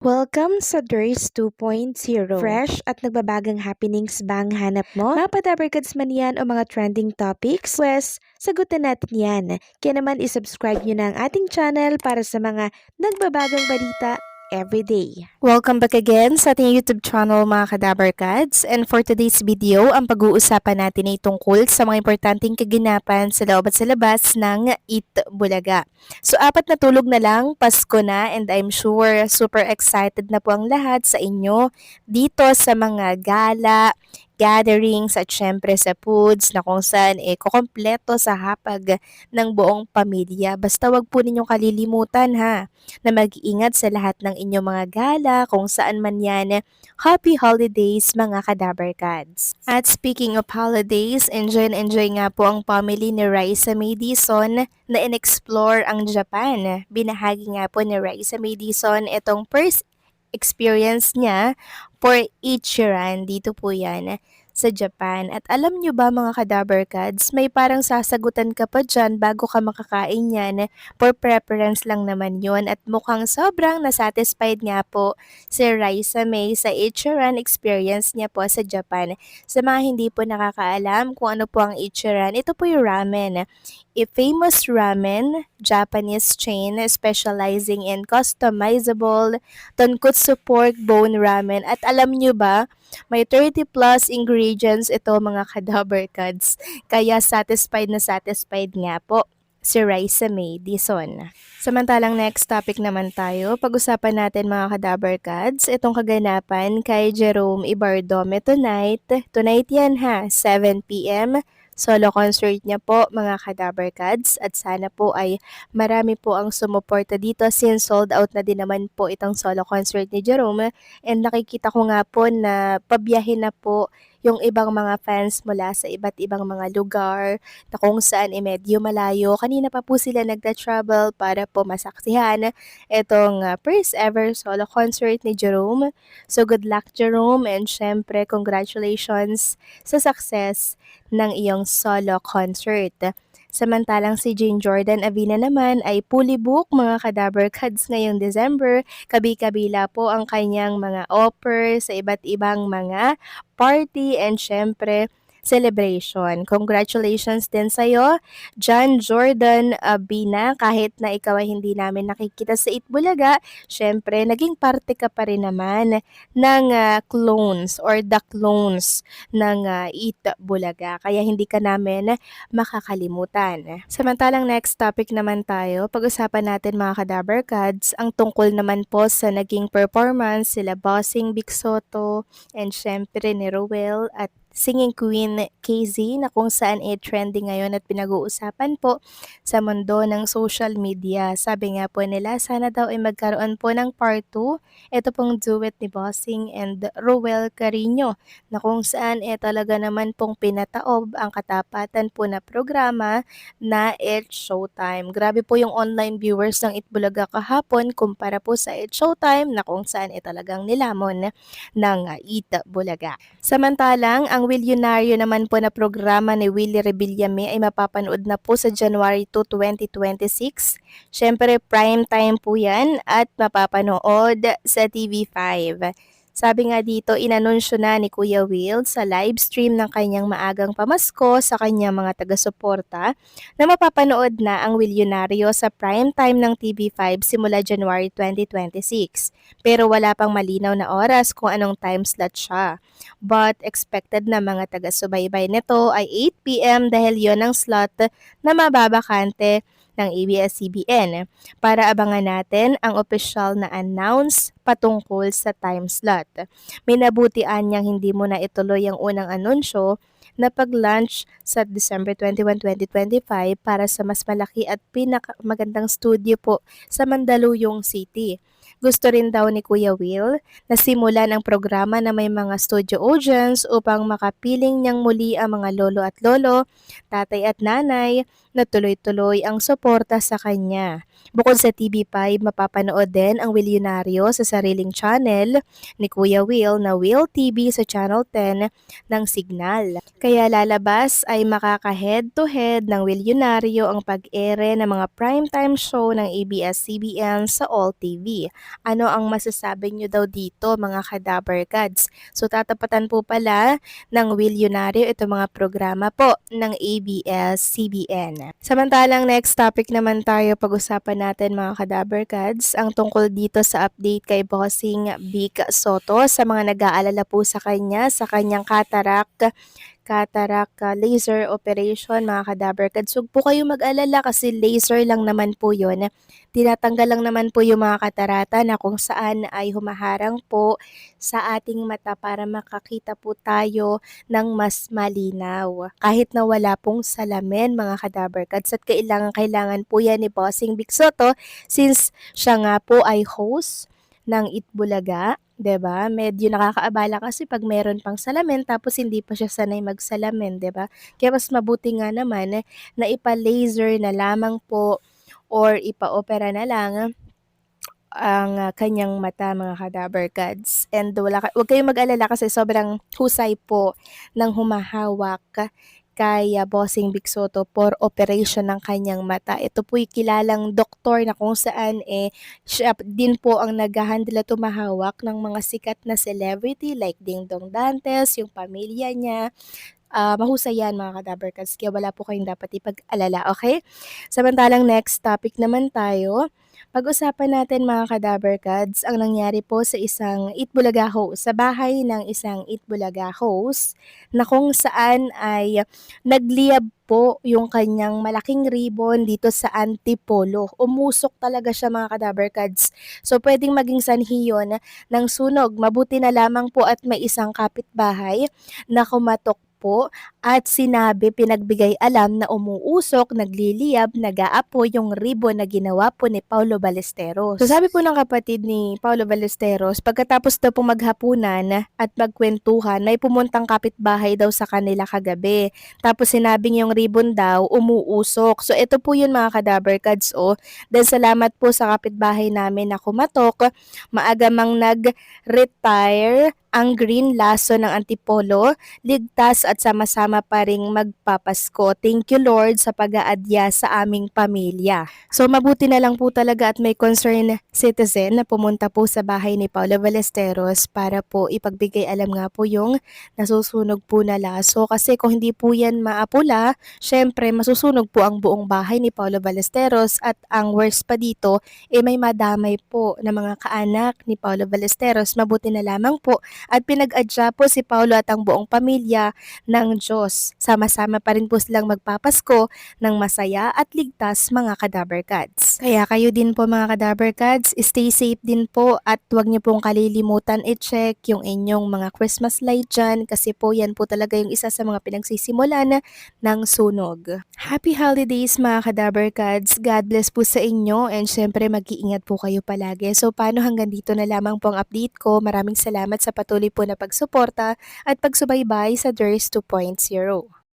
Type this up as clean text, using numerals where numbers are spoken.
Welcome sa DRS 2.0. Fresh at nagbabagang happenings ba ang hanap mo? Mga padabarkads man yan o mga trending topics? Pwes, sagutin natin yan. Kaya naman isubscribe nyo na ang ating channel para sa mga nagbabagang balita everyday. Welcome back again sa ating YouTube channel mga kadabarkads. And for today's video, ang pag-uusapan natin ay tungkol sa mga importanteng kaganapan sa loob at sa labas ng Itbulaga. So, 4 na tulog na lang, Pasko na, and I'm sure super excited na po ang lahat sa inyo dito sa mga gala, gatherings at syempre sa foods na kung saan kukompleto sa hapag ng buong pamilya. Basta wag po ninyong kalilimutan na mag-iingat sa lahat ng inyong mga gala kung saan man yan. Happy holidays mga kadabarkads. At speaking of holidays, enjoy nga po ang family ni Raisa Madison na in-explore ang Japan. Binahagi nga po ni Raisa Madison itong first experience niya for Ichiran. Dito po yan sa Japan. At alam nyo ba mga kadabarkads, may parang sasagutan ka pa dyan bago ka makakain yan. For preference lang naman yon. At mukhang sobrang nasatisfied nga po si Raisa May sa Ichiran experience niya po sa Japan. Sa mga hindi po nakakaalam kung ano po ang Ichiran, ito po yung ramen. A famous ramen Japanese chain specializing in customizable tonkotsu pork bone ramen. At alam nyo ba, may 30 plus ingredients ito mga kadabarkads. Kaya satisfied na satisfied nga po si Raisa Madison. Samantalang next topic naman tayo, pag-usapan natin mga kadabarkads, itong kaganapan kay Jerome Ibardome tonight. Tonight yan 7 p.m. Solo concert niya po mga kadabarkads at sana po ay marami po ang sumuporta dito since sold out na din naman po itong solo concert ni Jerome and nakikita ko nga po na pabiyahe na po yung ibang mga fans mula sa iba't ibang mga lugar na kung saan medyo malayo. Kanina pa po sila nagta-travel para po masaksihan itong first ever solo concert ni Jerome. So good luck Jerome and syempre congratulations sa success ng iyong solo concert. Samantalang si Jane Jordan Avina naman ay fully booked mga kadabarkads ngayong December. Kabi-kabila po ang kanyang mga offer sa iba't ibang mga party and syempre celebration. Congratulations din sa'yo, John Jordan Abina. Kahit na ikaw ay hindi namin nakikita sa Itbulaga, syempre naging parte ka pa rin naman ng clones or the clones ng Itbulaga. Kaya hindi ka namin makakalimutan. Samantalang next topic naman tayo, pag-usapan natin mga kadabarkads, ang tungkol naman po sa naging performance sila Bossing Big Soto and syempre ni Rowell at singing queen KZ na kung saan trending ngayon at pinag-uusapan po sa mundo ng social media. Sabi nga po nila, sana daw ay magkaroon po ng part 2. Ito pong duet ni Bossing and Rowell Carino na kung saan talaga naman pong pinataob ang katapatan po na programa na It's Showtime. Grabe po yung online viewers ng Itbulaga kahapon kumpara po sa It's Showtime na kung saan talagang nilamon ng Itbulaga. Samantalang, ang Willionario naman po na programa ni Willie Rebillame ay mapapanood na po sa January 2, 2026. Siyempre, prime time po yan at mapapanood sa TV5. Sabi nga dito, inanunsyo na ni Kuya Will sa live stream ng kanyang maagang pamasko sa kanyang mga taga-suporta na mapapanood na ang Willionario sa prime time ng TV5 simula January 2026. Pero wala pang malinaw na oras kung anong time slot siya. But expected na mga taga-subaybay nito ay 8 p.m. dahil yon ang slot na mababakante ng ABS-CBN para abangan natin ang opisyal na announce patungkol sa time slot. Minabutian niyang hindi mo na ituloy ang unang anunsyo na pag-launch sa December 21, 2025 para sa mas malaki at pinakamagandang studio po sa Mandaluyong City. Gusto rin daw ni Kuya Will na simulan ang programa na may mga studio audience upang makapiling niyang muli ang mga lolo at lolo, tatay at nanay na tuloy-tuloy ang suporta sa kanya. Bukod sa TV5, mapapanood din ang Willionario sa sariling channel ni Kuya Will na Will TV sa Channel 10 ng Signal. Kaya lalabas ay makaka-head-to-head ng Willionario ang pag-ere ng mga primetime show ng ABS-CBN sa All TV. Ano ang masasabi nyo daw dito mga Kadaber Gods? So tatapatan po pala ng Willionario itong mga programa po ng ABS-CBN. Samantalang next topic naman tayo pag-usapan natin mga Kadaber Gods, ang tungkol dito sa update kay Bossing Vic Soto sa mga nag-aalala po sa kanya sa kanyang cataract laser operation mga Kadaber Gods. Huwag po kayo mag-alala kasi laser lang naman po yun. Tinatanggal lang naman po yung mga katarata na kung saan ay humaharang po sa ating mata para makakita po tayo ng mas malinaw. Kahit na wala pong salamin mga Kadaber Gods at kailangan po yan ni Bossing Vic Soto since siya nga po ay host ng Itbulaga. 'Di ba? Medyo nakakaabala kasi pag meron pang salamin tapos hindi pa siya sanay magsalamin, 'di ba? Kaya mas mabuti nga naman na ipa-laser na lamang po or ipa-opera na lang ang kanyang mata mga Kadaber Gods. And wag kayong mag-alala kasi sobrang husay po ng humahawak kay Bossing Vic Soto for operation ng kanyang mata. Ito po'y kilalang doktor na kung saan siya din po ang nag-handle at tumahawak ng mga sikat na celebrity like Ding Dong Dantes, yung pamilya niya. Mahusay yan mga Kadaber Gods, kaya wala po kayong dapat ipag-alala, okay? Samantalang next topic naman tayo. Pag-usapan natin mga Kadaber Gods ang nangyari po sa isang Itbulaga host, sa bahay ng isang Itbulaga host na kung saan ay nagliyab po yung kanyang malaking ribbon dito sa antipolo. Umusok talaga siya mga Kadaber Gods. So pwedeng maging sanhi yun ng sunog. Mabuti na lamang po at may isang kapitbahay na kumatok po at pinagbigay alam na umuusok, nagliliyab, nag-aapoy yung ribbon na ginawa po ni Paulo Ballesteros. So sabi po ng kapatid ni Paulo Ballesteros, pagkatapos daw po maghapunan at magkwentuhan, may pumuntang kapitbahay daw sa kanila kagabi. Tapos sinabing yung ribbon daw umuusok. So ito po yun mga Kadaber Gods dahil salamat po sa kapitbahay namin na kumatok, maagamang nag-retire ang green laso ng antipolo, ligtas at sama-sama pa ring magpapasko. Thank you Lord sa pag-aadya sa aming pamilya. So mabuti na lang po talaga at may concerned citizen na pumunta po sa bahay ni Paulo Ballesteros para po ipagbigay alam nga po yung nasusunog po na laso. Kasi kung hindi po yan maapula, syempre masusunog po ang buong bahay ni Paulo Ballesteros at ang worst pa dito, may madamay po na mga kaanak ni Paulo Ballesteros. Mabuti na lamang po at pinag-adya po si Paulo at ang buong pamilya ng Diyos. Sama-sama pa rin po silang magpapasko ng masaya at ligtas mga Kadaber Gods. Kaya kayo din po mga Kadaber Gods, stay safe din po at huwag niyo pong kalilimutan i-check yung inyong mga Christmas light dyan kasi po yan po talaga yung isa sa mga pinagsisimulan ng sunog. Happy holidays mga Kadaber Gods. God bless po sa inyo and syempre mag-iingat po kayo palagi. So paano hanggang dito na lamang po ang update ko. Maraming salamat sa patuloy po na pagsuporta at pagsubaybay sa DIRS 2.0.